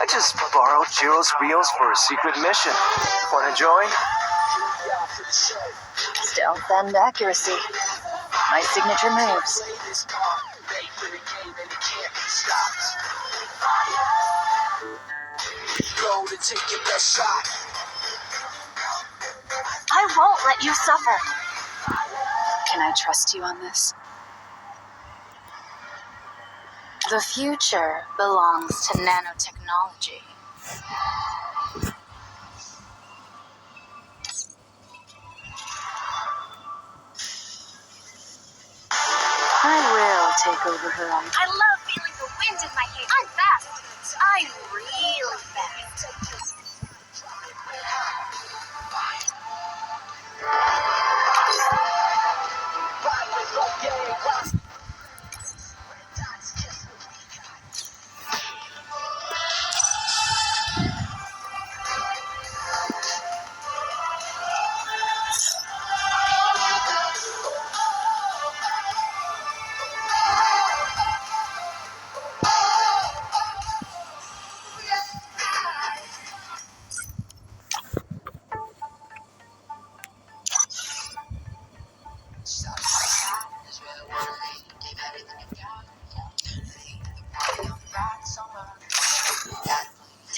I just borrowed Jiro's wheels for a secret mission. Wanna join? Stealth and accuracy. My signature moves. I won't let you suffer. Can I trust you on this? The future belongs to nanotechnology. I will take over her life. I love feeling the wind in my hair. I'm fast. I'm really fast.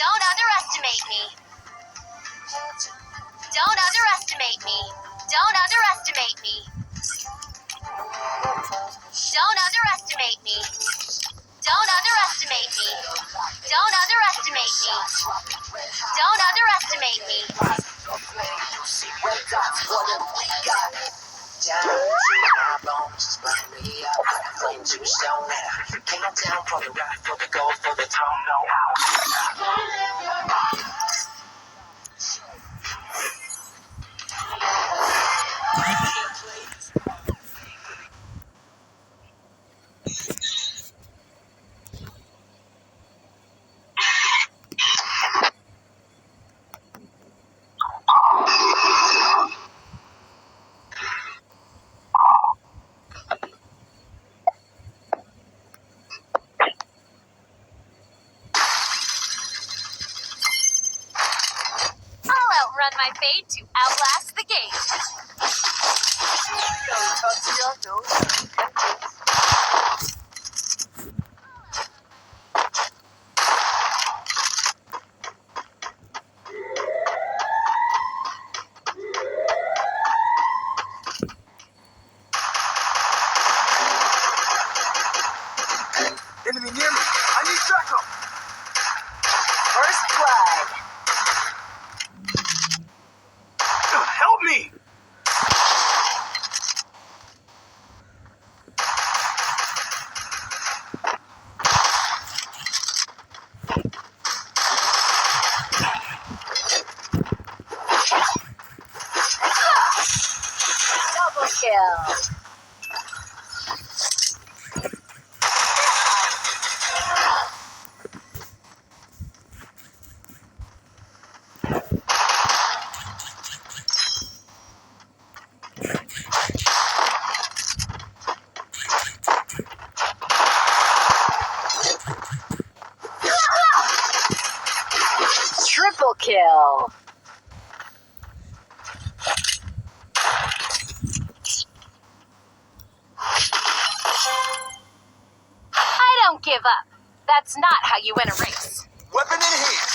Don't underestimate me. Don't underestimate me. Don't underestimate me. Don't underestimate me. Don't underestimate me. Don't underestimate me. Don't underestimate me. Outrun my fate to outlast the game. Enemy near me. I need backup. First blood. Help me! Double kill. Triple kill. I don't give up. That's not how you win a race. Weapon in hand.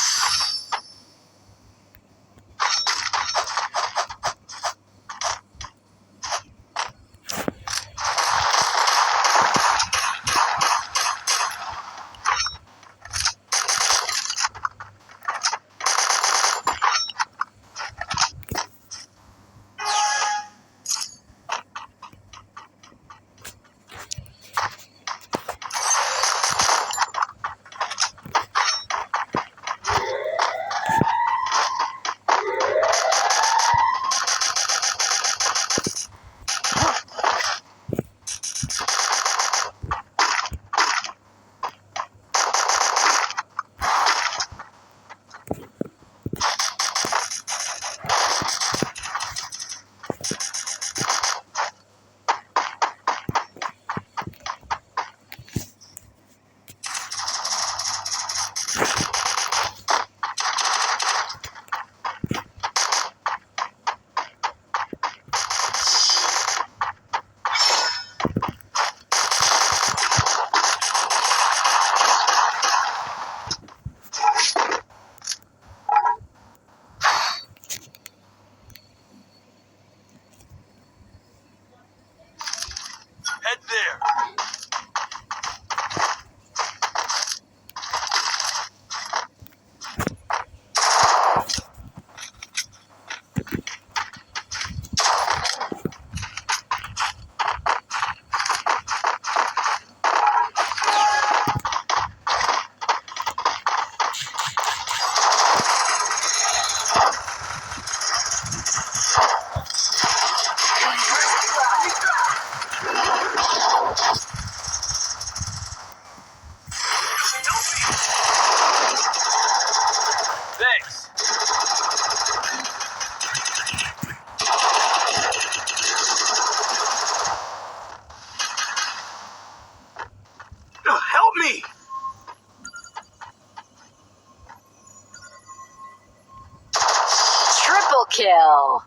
kill.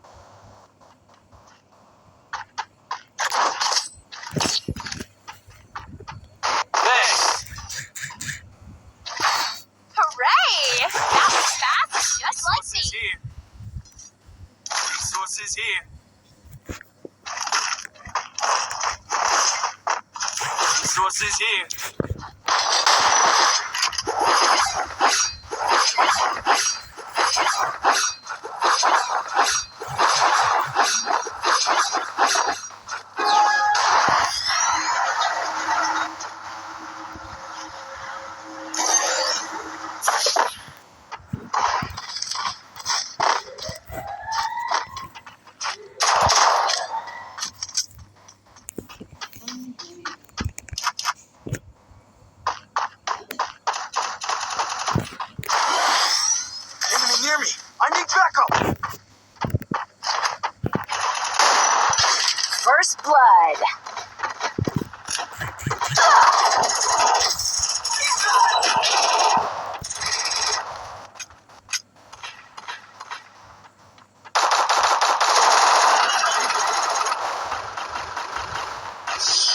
Thanks. Hooray! That was fast, just like me. Resources here. Resources here. Enemy near me. I need backup. First blood.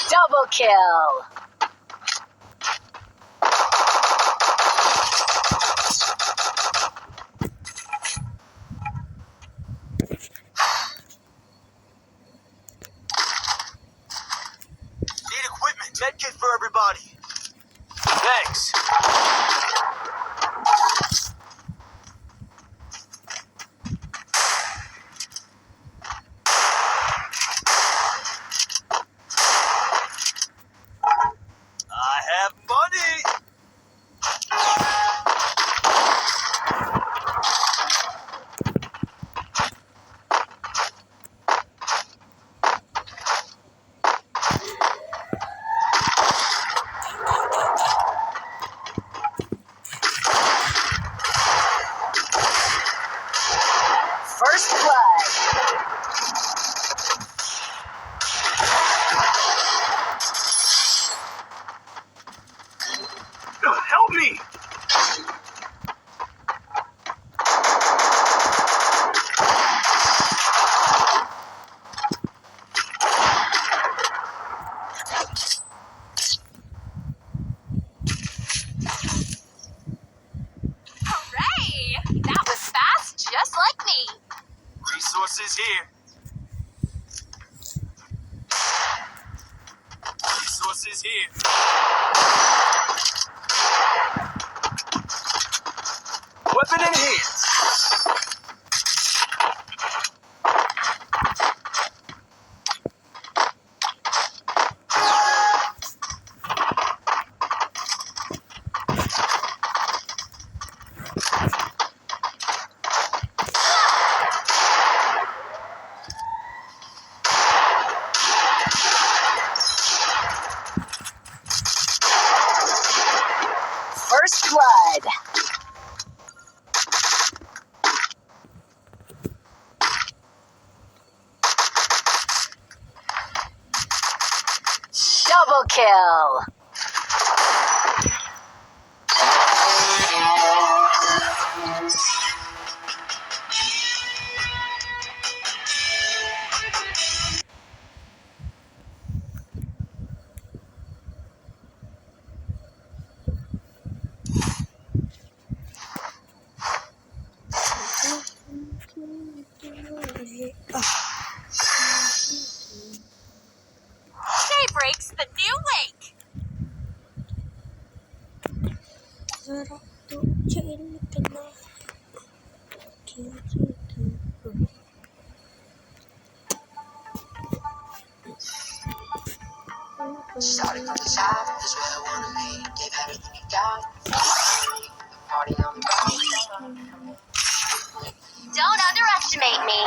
Double kill. Need equipment. Medkit for everybody. Thanks. I have money. First blood. Help me. Hooray! That was fast, just like me. Resources here. Resources here. Weapon in hand. First blood. Double kill. Daybreak's the new wake. Started from the top, is where I wanna be. Gave everything you got. Party on the ground. Don't underestimate me.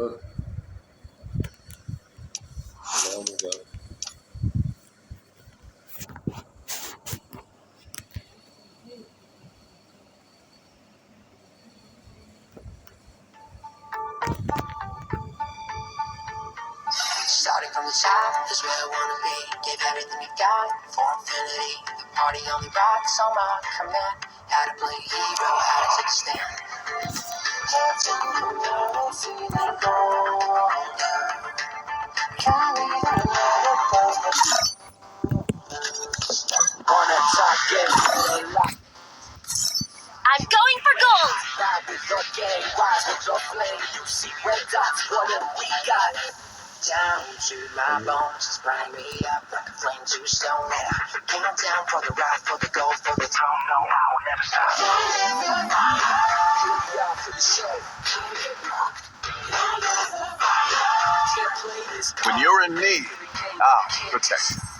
Look. There we go. Starting from the top is where I wanna be. Gave everything you got for infinity. The party only rocks on my command. How to play hero, how to take a stand. Wanna talk game, I'm going for gold. vibe with the game, rise with the flame. You see red dots, what have we got? Down to my bones, just burn me up like a flame to stone. Count down for the ride, for the gold, for the throne. No, I will never stop. Here we are for the show. Can't play this. When you're in need, I'll protect you.